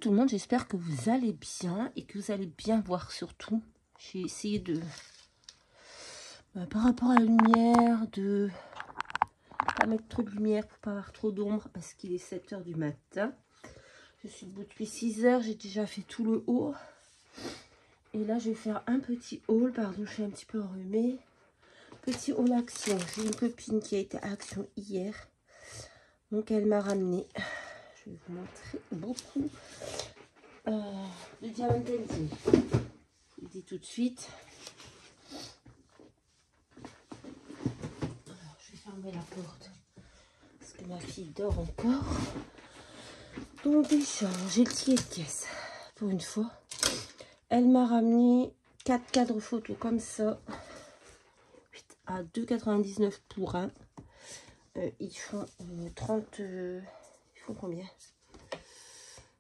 tout le monde, j'espère que vous allez bien et que vous allez bien voir surtout. J'ai essayé de, par rapport à la lumière, de pas mettre trop de lumière pour pas avoir trop d'ombre parce qu'il est 7 h du matin. Je suis debout depuis 6 h, j'ai déjà fait tout le haut. Et là, je vais faire un petit haul, pardon, je suis un petit peu enrhumée. Petit haul action, j'ai une copine qui a été à Action hier. Donc elle m'a ramené, je vais vous montrer beaucoup de diamant painting. Je vous le dis tout de suite. Alors, je vais fermer la porte parce que ma fille dort encore. Donc déjà, j'ai le ticket de caisse pour une fois. Elle m'a ramené 4 cadres photos comme ça à 2,99 € pour un. Ils font 30, ils font combien?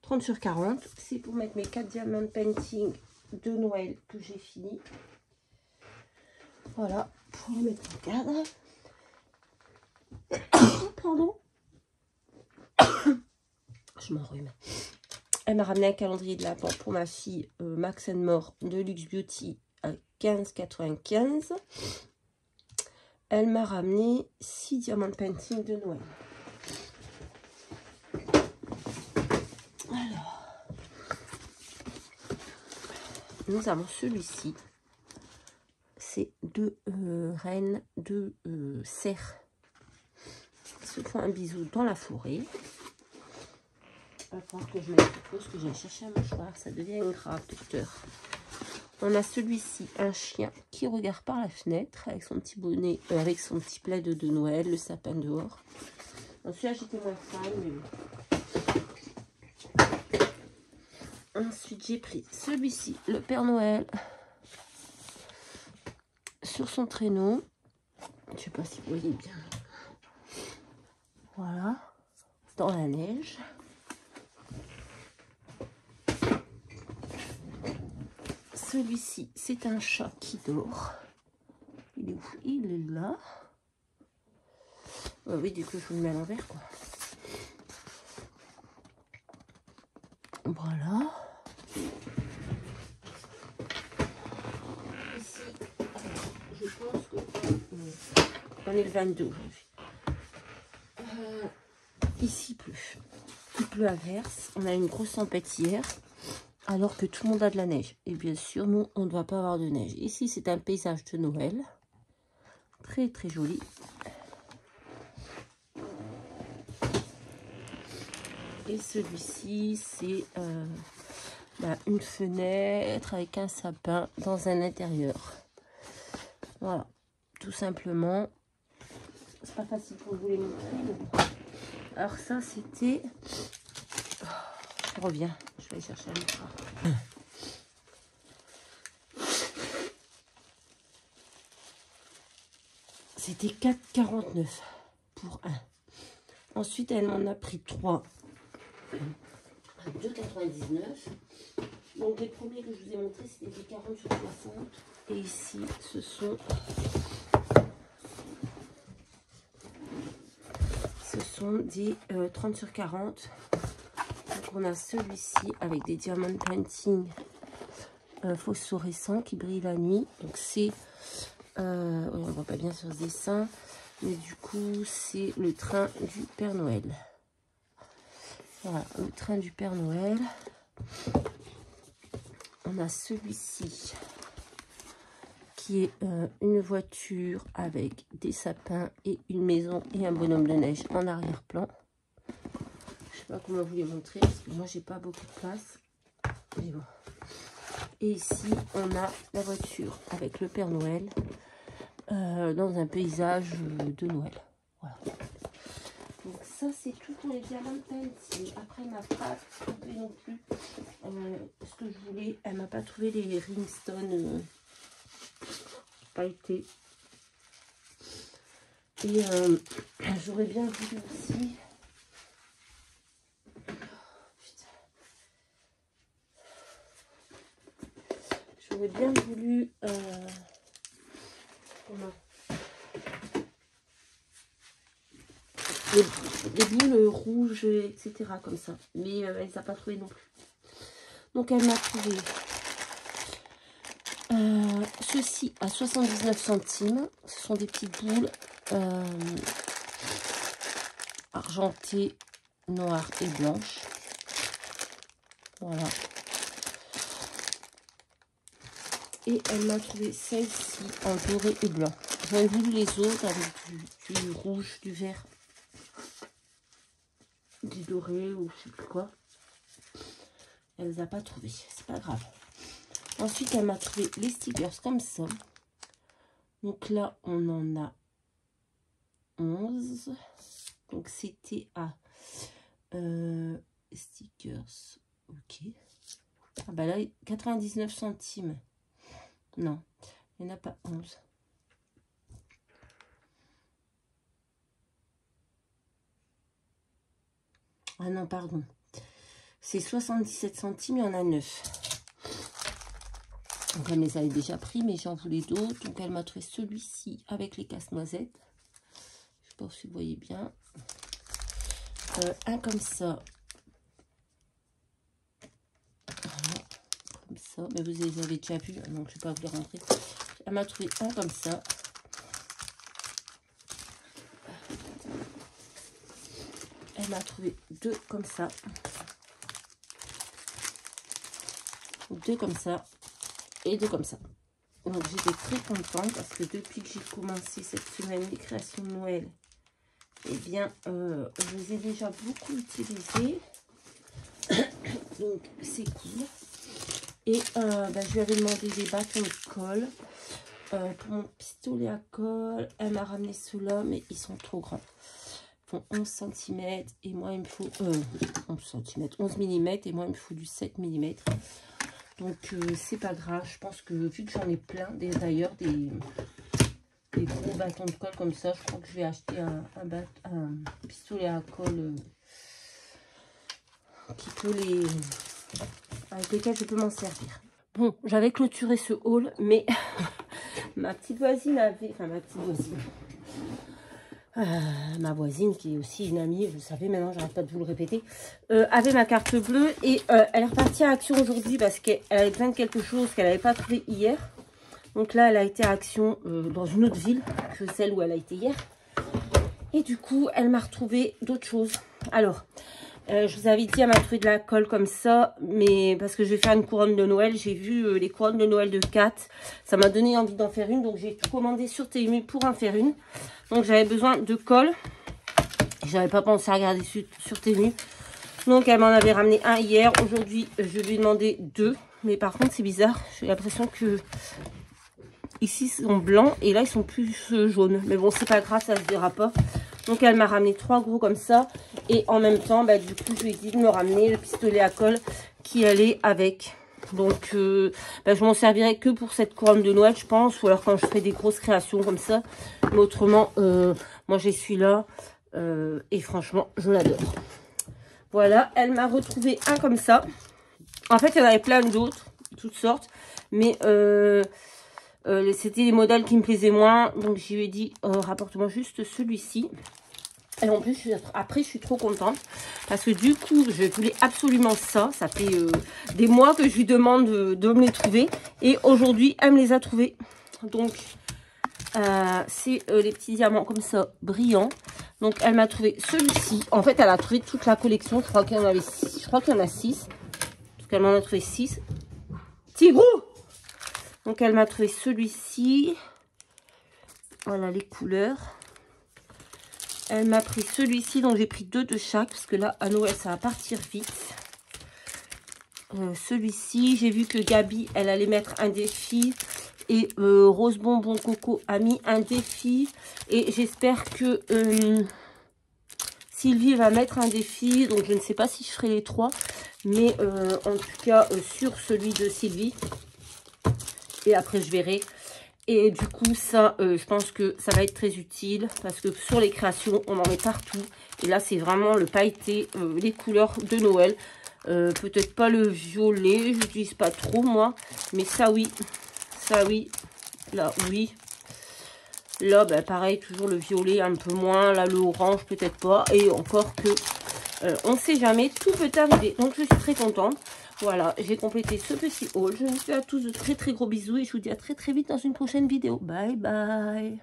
30 sur 40. C'est pour mettre mes 4 diamants painting de Noël que j'ai fini. Voilà, pour les mettre en cadre. Pardon. Je m'enrhume. Elle m'a ramené un calendrier de l'Avent pour ma fille Max & More de Luxe Beauty à 15,95 €. Elle m'a ramené 6 diamants painting de Noël. Alors, nous avons celui-ci. C'est deux reines de cerfs qui se font un bisou dans la forêt. Il va falloir que je mette quelque chose, que j'ai cherché un mouchoir. Ça devient grave, docteur. On a celui-ci, un chien qui regarde par la fenêtre avec son petit bonnet, avec son petit plaid de Noël, le sapin dehors. Celui-là, j'étais moins fan, mais bon. Ensuite, j'ai pris celui-ci, le Père Noël, sur son traîneau. Je sais pas si vous voyez bien. Voilà, dans la neige. Celui-ci, c'est un chat qui dort. Il est où? Il est là. Oui, du coup, je vous le mets à l'envers, quoi. Voilà. Ici, je pense que on est le 22 aujourd'hui. Ici, il pleut à verse. On a une grosse tempête hier, alors que tout le monde a de la neige. Et bien sûr, nous, on ne doit pas avoir de neige. Ici, c'est un paysage de Noël. Très, très joli. Et celui-ci, c'est une fenêtre avec un sapin dans un intérieur. Voilà, tout simplement. C'est pas facile pour vous les montrer. Alors ça, c'était... Oh, je reviens, je vais aller chercher un mouchoir. C'était 4,49 € pour un. Ensuite, elle m'en a pris 3 à 2,99 €. Donc les premiers que je vous ai montrés, c'était des 40 sur 60. Et ici, ce sont des 30 sur 40. Donc on a celui-ci avec des diamants painting phosphorescents qui brillent la nuit. Donc c'est, on ne voit pas bien sur ce dessin, mais du coup c'est le train du Père Noël. Voilà, le train du Père Noël. On a celui-ci qui est une voiture avec des sapins et une maison et un bonhomme de neige en arrière-plan. Je sais pas comment vous les montrer parce que moi j'ai pas beaucoup de place. Mais bon. Et ici on a la voiture avec le Père Noël dans un paysage de Noël. Voilà. Donc ça c'est tout pour les diamants painting. Après elle m'a pas trouvé non plus ce que je voulais. Elle m'a pas trouvé les rhinestones pailletés. Et j'aurais bien voulu aussi. J'aurais bien voulu des boules rouges, etc. comme ça. Mais elle ne les a pas trouvées non plus. Donc elle m'a trouvé ceci à 79 centimes. Ce sont des petites boules argentées, noires et blanches. Voilà. Et elle m'a trouvé celle-ci en doré et blanc. J'avais voulu les autres avec du rouge, du vert, du doré ou je sais plus quoi. Elle les a pas trouvés, c'est pas grave. Ensuite, elle m'a trouvé les stickers comme ça. Donc là, on en a 11. Donc c'était à stickers. Ok. Ah bah là, 99 centimes. Non, il n'y en a pas 11. Ah non, pardon. C'est 77 centimes, il y en a 9. Donc elle me les avait déjà pris, mais j'en voulais d'autres. Donc elle m'a trouvé celui-ci avec les casse-noisettes. Je ne sais pas si vous voyez bien. Un comme ça. Voilà, comme ça. Mais vous les avez déjà vus, donc je ne vais pas vous les rentrer. Elle m'a trouvé un comme ça. Elle m'a trouvé deux comme ça. Deux comme ça. Et deux comme ça. Donc j'étais très contente parce que depuis que j'ai commencé cette semaine les créations de Noël, eh bien je les ai déjà beaucoup utilisées. Donc c'est cool. Et je lui avais demandé des bâtons de colle pour mon pistolet à colle. Elle m'a ramené ceux-là, mais ils sont trop grands. Ils font 11 cm et moi il me faut 11 mm et moi il me faut du 7 mm. Donc c'est pas grave, je pense que vu que j'en ai plein, d'ailleurs des gros bâtons de colle comme ça, je crois que je vais acheter un pistolet à colle qui peut avec lequel je peux m'en servir. Bon, j'avais clôturé ce haul, mais ma petite voisine avait, ma voisine qui est aussi une amie, vous savez maintenant, j'arrête pas de vous le répéter, avait ma carte bleue et elle est repartie à Action aujourd'hui parce qu'elle avait besoin de quelque chose qu'elle n'avait pas trouvé hier. Donc là, elle a été à Action dans une autre ville que celle où elle a été hier. Et du coup, elle m'a retrouvé d'autres choses. Alors, je vous avais dit, elle m'a trouvé de la colle comme ça, mais parce que je vais faire une couronne de Noël. J'ai vu les couronnes de Noël de Kat. Ça m'a donné envie d'en faire une, donc j'ai tout commandé sur Temu pour en faire une. Donc j'avais besoin de colle. J'avais pas pensé à regarder sur Temu. Donc elle m'en avait ramené un hier. Aujourd'hui, je lui ai demandé deux. Mais par contre, c'est bizarre. J'ai l'impression que ici, ils sont blancs et là, ils sont plus jaunes. Mais bon, c'est pas grave, ça se verra pas. Donc elle m'a ramené 3 gros comme ça. Et en même temps, du coup, je lui ai dit de me ramener le pistolet à colle qui allait avec. Donc je m'en servirai que pour cette couronne de Noël, je pense. Ou alors quand je ferai des grosses créations comme ça. Mais autrement, moi j'ai celui-là. Et franchement, je l'adore. Voilà, elle m'a retrouvé un comme ça. En fait, il y en avait plein d'autres, toutes sortes. Mais c'était les modèles qui me plaisaient moins. Donc je lui ai dit, rapporte-moi juste celui-ci. Et en plus, après, je suis trop contente. Parce que du coup, je voulais absolument ça. Ça fait des mois que je lui demande de me les trouver. Et aujourd'hui, elle me les a trouvés. Donc, c'est les petits diamants comme ça, brillants. Donc, elle m'a trouvé celui-ci. En fait, elle a trouvé toute la collection. Je crois qu'il y en avait 6. Je crois qu'il y en a 6. Parce qu'elle m'en a trouvé 6. Tigrou! Donc, elle m'a trouvé celui-ci. Voilà les couleurs. Elle m'a pris celui-ci, donc j'ai pris 2 de chaque, parce que là, à Noël, ça va partir vite. Celui-ci, j'ai vu que Gabi, elle allait mettre un défi. Et Rose Bonbon Coco a mis un défi. Et j'espère que Sylvie va mettre un défi. Donc, je ne sais pas si je ferai les 3. Mais en tout cas, sur celui de Sylvie. Et après, je verrai. Et du coup, ça, je pense que ça va être très utile parce que sur les créations, on en met partout. Et là, c'est vraiment le pailleté, les couleurs de Noël. Peut-être pas le violet, je n'utilise pas trop, moi. Mais ça, oui. Ça, oui. Là, oui. Là, pareil, toujours le violet, un peu moins. Là, le orange, peut-être pas. Et encore que, on ne sait jamais, tout peut arriver. Donc, je suis très contente. Voilà, j'ai complété ce petit haul. Je vous fais à tous de très très gros bisous et je vous dis à très très vite dans une prochaine vidéo. Bye bye.